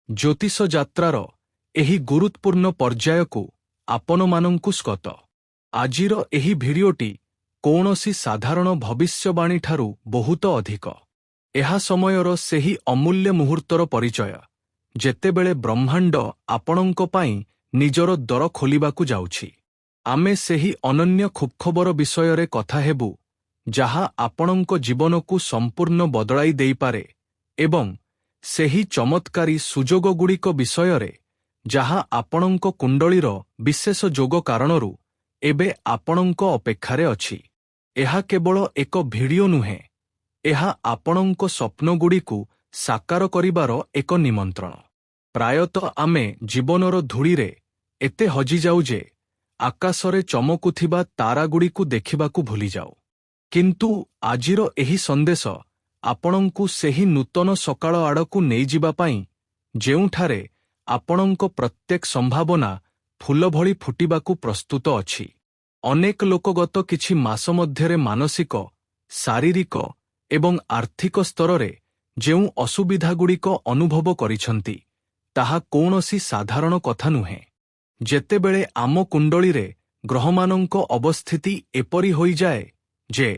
ଜ୍ୟୋତିଷ ଯାତ୍ରାର ଏହି ଗୁରୁତ୍ୱପୂର୍ଣ୍ଣ ପର୍ଯ୍ୟାୟକୁ ଆପଣମାନଙ୍କୁ ସ୍ୱାଗତ। ଆଜିର ଏହି ଭିଡିଓଟି କୌଣସି ସାଧାରଣ ଭବିଷ୍ୟବାଣୀଠାରୁ ବହୁତ ଅଧିକ। ଏହା ସମୟର ସେହି ଅମୂଲ୍ୟ ମୁହୂର୍ତ୍ତର ପରିଚୟ, ଯେତେବେଳେ ବ୍ରହ୍ମାଣ୍ଡ ଆପଣଙ୍କ ପାଇଁ ନିଜର ଦ୍ୱାର ଖୋଲିବାକୁ ଯାଉଛି। ଆମେ ସେହି ଅନନ୍ୟ ଖୁବଖବର ବିଷୟରେ କଥା ହେବୁ, ଯାହା ଆପଣଙ୍କ ଜୀବନକୁ ସମ୍ପୂର୍ଣ୍ଣ ବଦଳାଇ ଦେଇପାରେ, ଏବଂ ସେହି ଚମତ୍କାରୀ ସୁଯୋଗଗୁଡ଼ିକ ବିଷୟରେ ଯାହା ଆପଣଙ୍କ କୁଣ୍ଡଳୀର ବିଶେଷ ଯୋଗ କାରଣରୁ ଏବେ ଆପଣଙ୍କ ଅପେକ୍ଷାରେ ଅଛି। ଏହା କେବଳ ଏକ ଭିଡିଓ ନୁହେଁ, ଏହା ଆପଣଙ୍କ ସ୍ୱପ୍ନଗୁଡ଼ିକୁ ସାକାର କରିବାର ଏକ ନିମନ୍ତ୍ରଣ। ପ୍ରାୟତଃ ଆମେ ଜୀବନର ଧୂଳିରେ ଏତେ ହଜିଯାଉ ଯେ ଆକାଶରେ ଚମକୁଥିବା ତାରାଗୁଡ଼ିକୁ ଦେଖିବାକୁ ଭୁଲିଯାଉ। କିନ୍ତୁ ଆଜିର ଏହି ସନ୍ଦେଶ ଆପଣଙ୍କୁ ସେହି ନୂତନ ସକାଳ ଆଡ଼କୁ ନେଇଯିବା ପାଇଁ, ଯେଉଁଠାରେ ଆପଣଙ୍କ ପ୍ରତ୍ୟେକ ସମ୍ଭାବନା ଫୁଲ ଭଳି ଫୁଟିବାକୁ ପ୍ରସ୍ତୁତ ଅଛି। ଅନେକ ଲୋକ ଗତ କିଛି ମାସ ମଧ୍ୟରେ ମାନସିକ, ଶାରୀରିକ ଏବଂ ଆର୍ଥିକ ସ୍ତରରେ ଯେଉଁ ଅସୁବିଧାଗୁଡ଼ିକ ଅନୁଭବ କରିଛନ୍ତି, ତାହା କୌଣସି ସାଧାରଣ କଥା ନୁହେଁ। ଯେତେବେଳେ ଆମ କୁଣ୍ଡଳୀରେ ଗ୍ରହମାନଙ୍କ ଅବସ୍ଥିତି ଏପରି ହୋଇଯାଏ ଯେ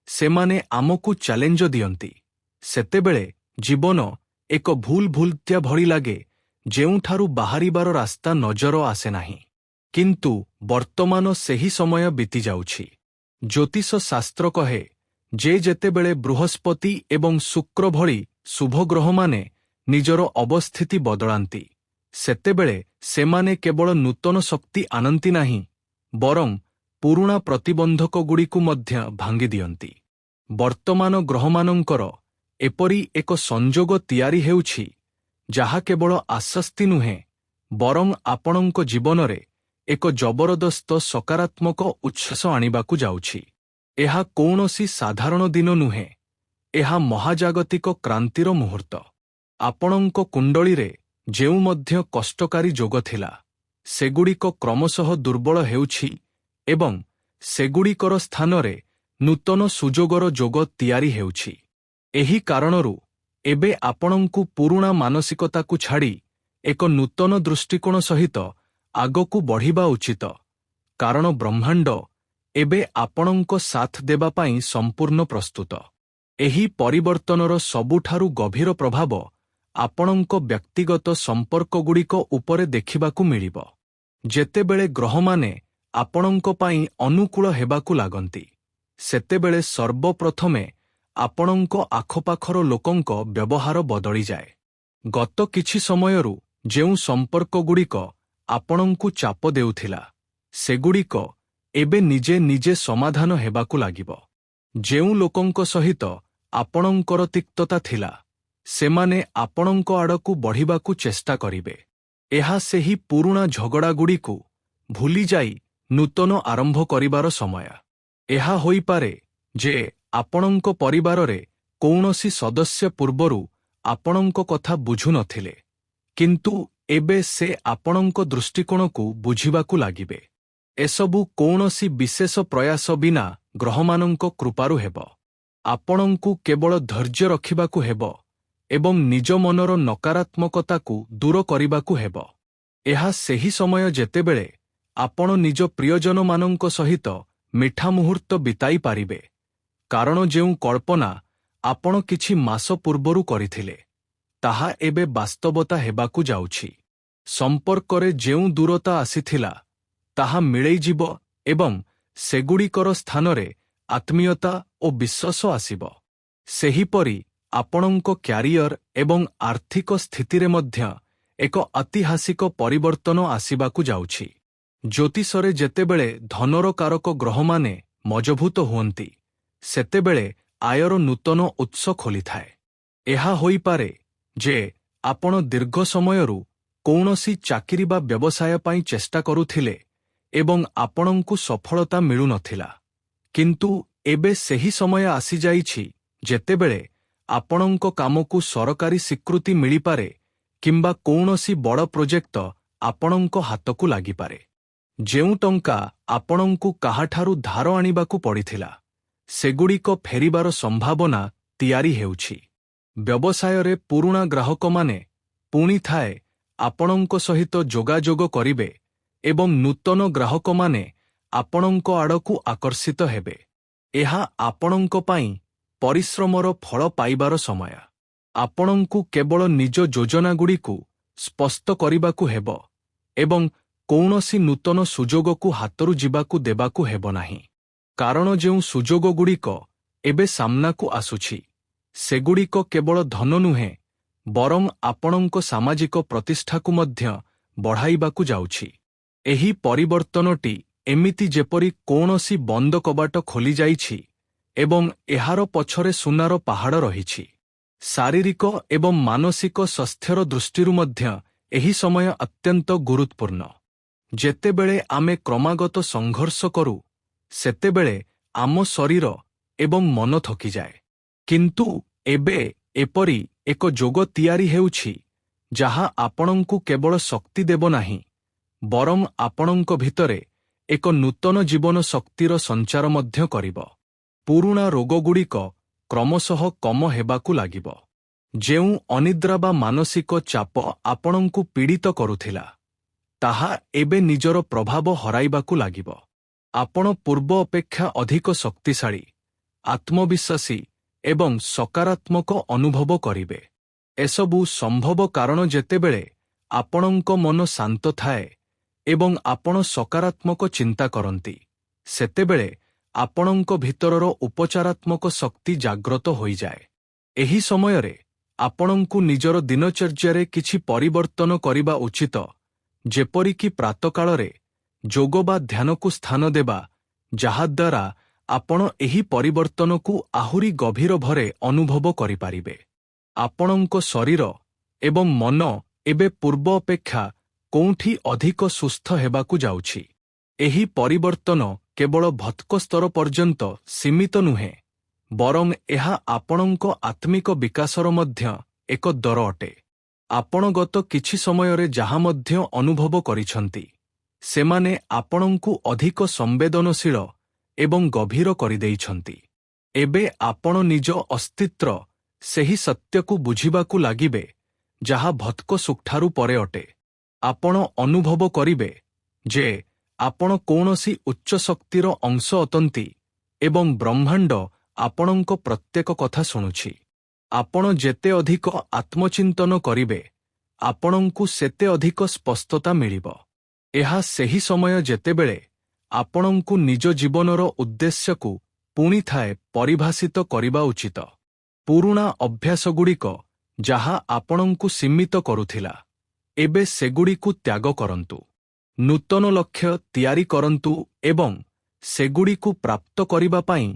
ସେମାନେ ଆମକୁ ଚ୍ୟାଲେଞ୍ଜ ଦିଅନ୍ତି, ସେତେବେଳେ ଜୀବନ ଏକ ଭୁଲଭୁଲତିଆ ଭଳି ଲାଗେ, ଯେଉଁଠାରୁ ବାହାରିବାର ରାସ୍ତା ନଜର ଆସେ ନାହିଁ। କିନ୍ତୁ ବର୍ତ୍ତମାନ ସେହି ସମୟ ବିତିଯାଉଛି। ଜ୍ୟୋତିଷ ଶାସ୍ତ୍ର କହେ ଯେ ଯେତେବେଳେ ବୃହସ୍ପତି ଏବଂ ଶୁକ୍ର ଭଳି ଶୁଭଗ୍ରହମାନେ ନିଜର ଅବସ୍ଥିତି ବଦଳାନ୍ତି, ସେତେବେଳେ ସେମାନେ କେବଳ ନୂତନ ଶକ୍ତି ଆଣନ୍ତି ନାହିଁ, ବରଂ ପୁରୁଣା ପ୍ରତିବନ୍ଧକଗୁଡ଼ିକୁ ମଧ୍ୟ ଭାଙ୍ଗିଦିଅନ୍ତି। ବର୍ତ୍ତମାନ ଗ୍ରହମାନଙ୍କର ଏପରି ଏକ ସଂଯୋଗ ତିଆରି ହେଉଛି, ଯାହା କେବଳ ଆଶ୍ୱସ୍ତି ନୁହେଁ, ବରଂ ଆପଣଙ୍କ ଜୀବନରେ ଏକ ଜବରଦସ୍ତ ସକାରାତ୍ମକ ଉଚ୍ଛ୍ୱାସ ଆଣିବାକୁ ଯାଉଛି। ଏହା କୌଣସି ସାଧାରଣ ଦିନ ନୁହେଁ, ଏହା ମହାଜାଗତିକ କ୍ରାନ୍ତିର ମୁହୂର୍ତ୍ତ। ଆପଣଙ୍କ କୁଣ୍ଡଳୀରେ ଯେଉଁ ମଧ୍ୟ କଷ୍ଟକାରୀ ଯୋଗ ଥିଲା, ସେଗୁଡ଼ିକ କ୍ରମଶଃ ଦୁର୍ବଳ ହେଉଛି ଏବଂ ସେଗୁଡ଼ିକର ସ୍ଥାନରେ ନୂତନ ସୁଯୋଗର ଯୋଗ ତିଆରି ହେଉଛି। ଏହି କାରଣରୁ ଏବେ ଆପଣଙ୍କୁ ପୁରୁଣା ମାନସିକତାକୁ ଛାଡ଼ି ଏକ ନୂତନ ଦୃଷ୍ଟିକୋଣ ସହିତ ଆଗକୁ ବଢ଼ିବା ଉଚିତ, କାରଣ ବ୍ରହ୍ମାଣ୍ଡ ଏବେ ଆପଣଙ୍କ ସାଥ ଦେବା ପାଇଁ ସମ୍ପୂର୍ଣ୍ଣ ପ୍ରସ୍ତୁତ। ଏହି ପରିବର୍ତ୍ତନର ସବୁଠାରୁ ଗଭୀର ପ୍ରଭାବ ଆପଣଙ୍କ ବ୍ୟକ୍ତିଗତ ସମ୍ପର୍କଗୁଡ଼ିକ ଉପରେ ଦେଖିବାକୁ ମିଳିବ। ଯେତେବେଳେ ଗ୍ରହମାନେ ଆପଣଙ୍କ ପାଇଁ ଅନୁକୂଳ ହେବାକୁ ଲାଗନ୍ତି, ସେତେବେଳେ ସର୍ବପ୍ରଥମେ ଆପଣଙ୍କ ଆଖପାଖର ଲୋକଙ୍କ ବ୍ୟବହାର ବଦଳିଯାଏ। ଗତ କିଛି ସମୟରୁ ଯେଉଁ ସମ୍ପର୍କଗୁଡ଼ିକ ଆପଣଙ୍କୁ ଚାପ ଦେଉଥିଲା, ସେଗୁଡ଼ିକ ଏବେ ନିଜେ ନିଜେ ସମାଧାନ ହେବାକୁ ଲାଗିବ। ଯେଉଁ ଲୋକଙ୍କ ସହିତ ଆପଣଙ୍କର ତିକ୍ତତା ଥିଲା, ସେମାନେ ଆପଣଙ୍କ ଆଡ଼କୁ ବଢ଼ିବାକୁ ଚେଷ୍ଟା କରିବେ। ଏହା ସେହି ପୁରୁଣା ଝଗଡ଼ାଗୁଡ଼ିକୁ ଭୁଲିଯାଇ ନୂତନ ଆରମ୍ଭ କରିବାର ସମୟ। ଏହା ହୋଇପାରେ ଯେ ଆପଣଙ୍କ ପରିବାରରେ କୌଣସି ସଦସ୍ୟ ପୂର୍ବରୁ ଆପଣଙ୍କ କଥା ବୁଝୁନଥିଲେ, କିନ୍ତୁ ଏବେ ସେ ଆପଣଙ୍କ ଦୃଷ୍ଟିକୋଣକୁ ବୁଝିବାକୁ ଲାଗିବେ। ଏସବୁ କୌଣସି ବିଶେଷ ପ୍ରୟାସ ବିନା ଗ୍ରହମାନଙ୍କ କୃପାରୁ ହେବ। ଆପଣଙ୍କୁ କେବଳ ଧୈର୍ଯ୍ୟ ରଖିବାକୁ ହେବ ଏବଂ ନିଜ ମନର ନକାରାତ୍ମକତାକୁ ଦୂର କରିବାକୁ ହେବ। ଏହା ସେହି ସମୟ ଯେତେବେଳେ ଆପଣ ନିଜ ପ୍ରିୟଜନମାନଙ୍କ ସହିତ ମିଠା ମୁହୂର୍ତ୍ତ ବିତାଇ ପାରିବେ, କାରଣ ଯେଉଁ କଳ୍ପନା ଆପଣ କିଛି ମାସ ପୂର୍ବରୁ କରିଥିଲେ, ତାହା ଏବେ ବାସ୍ତବତା ହେବାକୁ ଯାଉଛି। ସମ୍ପର୍କରେ ଯେଉଁ ଦୂରତା ଆସିଥିଲା, ତାହା ମିଳେଇଯିବ ଏବଂ ସେଗୁଡ଼ିକର ସ୍ଥାନରେ ଆତ୍ମୀୟତା ଓ ବିଶ୍ୱାସ ଆସିବ। ସେହିପରି ଆପଣଙ୍କ କ୍ୟାରିୟର ଏବଂ ଆର୍ଥିକ ସ୍ଥିତିରେ ମଧ୍ୟ ଏକ ଐତିହାସିକ ପରିବର୍ତ୍ତନ ଆସିବାକୁ ଯାଉଛି। ଜ୍ୟୋତିଷରେ ଯେତେବେଳେ ଧନର କାରକ ଗ୍ରହମାନେ ମଜଭୁତ ହୁଅନ୍ତି, ସେତେବେଳେ ଆୟର ନୂତନ ଉତ୍ସ ଖୋଲିଥାଏ। ଏହା ହୋଇପାରେ ଯେ ଆପଣ ଦୀର୍ଘ ସମୟରୁ କୌଣସି ଚାକିରି ବା ବ୍ୟବସାୟ ପାଇଁ ଚେଷ୍ଟା କରୁଥିଲେ ଏବଂ ଆପଣଙ୍କୁ ସଫଳତା ମିଳୁନଥିଲା, କିନ୍ତୁ ଏବେ ସେହି ସମୟ ଆସିଯାଇଛି ଯେତେବେଳେ ଆପଣଙ୍କ କାମକୁ ସରକାରୀ ସ୍ୱୀକୃତି ମିଳିପାରେ କିମ୍ବା କୌଣସି ବଡ଼ ପ୍ରୋଜେକ୍ଟ ଆପଣଙ୍କ ହାତକୁ ଲାଗିପାରେ। ଯେଉଁ ଟଙ୍କା ଆପଣଙ୍କୁ କାହାଠାରୁ ଧାର ଆଣିବାକୁ ପଡ଼ିଥିଲା, ସେଗୁଡ଼ିକ ଫେରିବାର ସମ୍ଭାବନା ତିଆରି ହେଉଛି। ବ୍ୟବସାୟରେ ପୁରୁଣା ଗ୍ରାହକମାନେ ପୁଣି ଥାଏ ଆପଣଙ୍କ ସହିତ ଯୋଗାଯୋଗ କରିବେ ଏବଂ ନୂତନ ଗ୍ରାହକମାନେ ଆପଣଙ୍କ ଆଡ଼କୁ ଆକର୍ଷିତ ହେବେ। ଏହା ଆପଣଙ୍କ ପାଇଁ ପରିଶ୍ରମର ଫଳ ପାଇବାର ସମୟ। ଆପଣଙ୍କୁ କେବଳ ନିଜ ଯୋଜନାଗୁଡ଼ିକୁ ସ୍ପଷ୍ଟ କରିବାକୁ ହେବ ଏବଂ କୌଣସି ନୂତନ ସୁଯୋଗକୁ ହାତରୁ ଯିବାକୁ ଦେବାକୁ ହେବ ନାହିଁ। କାରଣ ଯେଉଁ ସୁଯୋଗଗୁଡ଼ିକ ଏବେ ସାମ୍ନାକୁ ଆସୁଛି, ସେଗୁଡ଼ିକ କେବଳ ଧନ ନୁହେଁ, ବରଂ ଆପଣଙ୍କ ସାମାଜିକ ପ୍ରତିଷ୍ଠାକୁ ମଧ୍ୟ ବଢ଼ାଇବାକୁ ଯାଉଛି। ଏହି ପରିବର୍ତ୍ତନଟି ଏମିତି ଯେପରି କୌଣସି ବନ୍ଦ କବାଟ ଖୋଲିଯାଇଛି ଏବଂ ଏହାର ପଛରେ ସୁନାର ପାହାଡ଼ ରହିଛି। ଶାରୀରିକ ଏବଂ ମାନସିକ ସ୍ୱାସ୍ଥ୍ୟର ଦୃଷ୍ଟିରୁ ମଧ୍ୟ ଏହି ସମୟ ଅତ୍ୟନ୍ତ ଗୁରୁତ୍ୱପୂର୍ଣ୍ଣ। ଯେତେବେଳେ ଆମେ କ୍ରମାଗତ ସଂଘର୍ଷ କରୁ, ସେତେବେଳେ ଆମ ଶରୀର ଏବଂ ମନ ଥକିଯାଏ। କିନ୍ତୁ ଏବେ ଏପରି ଏକ ଯୋଗ ତିଆରି ହେଉଛି ଯାହା ଆପଣଙ୍କୁ କେବଳ ଶକ୍ତି ଦେବ ନାହିଁ, ବରଂ ଆପଣଙ୍କ ଭିତରେ ଏକ ନୂତନ ଜୀବନ ଶକ୍ତିର ସଞ୍ଚାର ମଧ୍ୟ କରିବ। ପୁରୁଣା ରୋଗଗୁଡ଼ିକ କ୍ରମଶଃ କମ ହେବାକୁ ଲାଗିବ। ଯେଉଁ ଅନିଦ୍ରା ବା ମାନସିକ ଚାପ ଆପଣଙ୍କୁ ପୀଡ଼ିତ କରୁଥିଲା, ତାହା ଏବେ ନିଜର ପ୍ରଭାବ ହରାଇବାକୁ ଲାଗିବ। ଆପଣ ପୂର୍ବ ଅପେକ୍ଷା ଅଧିକ ଶକ୍ତିଶାଳୀ, ଆତ୍ମବିଶ୍ୱାସୀ ଏବଂ ସକାରାତ୍ମକ ଅନୁଭବ କରିବେ। ଏସବୁ ସମ୍ଭବ କାରଣ ଯେତେବେଳେ ଆପଣଙ୍କ ମନ ଶାନ୍ତ ଥାଏ ଏବଂ ଆପଣ ସକାରାତ୍ମକ ଚିନ୍ତା କରନ୍ତି, ସେତେବେଳେ ଆପଣଙ୍କ ଭିତରର ଉପଚାରାତ୍ମକ ଶକ୍ତି ଜାଗ୍ରତ ହୋଇଯାଏ। ଏହି ସମୟରେ ଆପଣଙ୍କୁ ନିଜର ଦିନଚର୍ଯ୍ୟାରେ କିଛି ପରିବର୍ତ୍ତନ କରିବା ଉଚିତ, ଯେପରିକି ପ୍ରାତଃକାଳରେ ଯୋଗ ବା ଧ୍ୟାନକୁ ସ୍ଥାନ ଦେବା, ଯାହାଦ୍ୱାରା ଆପଣ ଏହି ପରିବର୍ତ୍ତନକୁ ଆହୁରି ଗଭୀର ଭାବରେ ଅନୁଭବ କରିପାରିବେ। ଆପଣଙ୍କ ଶରୀର ଏବଂ ମନ ଏବେ ପୂର୍ବ ଅପେକ୍ଷା କୋଉଠି ଅଧିକ ସୁସ୍ଥ ହେବାକୁ ଯାଉଛି। ଏହି ପରିବର୍ତ୍ତନ କେବଳ ଭୌତିକ ସ୍ତର ପର୍ଯ୍ୟନ୍ତ ସୀମିତ ନୁହେଁ, ବରଂ ଏହା ଆପଣଙ୍କ ଆତ୍ମିକ ବିକାଶର ମଧ୍ୟ ଏକ ଦର ଅଟେ। ଆପଣ ଗତ କିଛି ସମୟରେ ଯାହା ମଧ୍ୟ ଅନୁଭବ କରିଛନ୍ତି, ସେମାନେ ଆପଣଙ୍କୁ ଅଧିକ ସମ୍ବେଦନଶୀଳ ଏବଂ ଗଭୀର କରିଦେଇଛନ୍ତି। ଏବେ ଆପଣ ନିଜ ଅସ୍ତିତ୍ୱର ସେହି ସତ୍ୟକୁ ବୁଝିବାକୁ ଲାଗିବେ, ଯାହା ଭୌତିକ ସୁଖଠାରୁ ପରେ ଅଟେ। ଆପଣ ଅନୁଭବ କରିବେ ଯେ ଆପଣ କୌଣସି ଉଚ୍ଚ ଶକ୍ତିର ଅଂଶ ଅଟନ୍ତି ଏବଂ ବ୍ରହ୍ମାଣ୍ଡ ଆପଣଙ୍କ ପ୍ରତ୍ୟେକ କଥା ଶୁଣୁଛି। ଆପଣ ଯେତେ ଅଧିକ ଆତ୍ମଚିନ୍ତନ କରିବେ, ଆପଣଙ୍କୁ ସେତେ ଅଧିକ ସ୍ପଷ୍ଟତା ମିଳିବ। ଏହା ସେହି ସମୟ ଯେତେବେଳେ ଆପଣଙ୍କୁ ନିଜ ଜୀବନର ଉଦ୍ଦେଶ୍ୟକୁ ପୁଣି ଥରେ ପରିଭାଷିତ କରିବା ଉଚିତ। ପୁରୁଣା ଅଭ୍ୟାସଗୁଡ଼ିକ ଯାହା ଆପଣଙ୍କୁ ସୀମିତ କରୁଥିଲା, ଏବେ ସେଗୁଡ଼ିକୁ ତ୍ୟାଗ କରନ୍ତୁ। ନୂତନ ଲକ୍ଷ୍ୟ ତିଆରି କରନ୍ତୁ ଏବଂ ସେଗୁଡ଼ିକୁ ପ୍ରାପ୍ତ କରିବା ପାଇଁ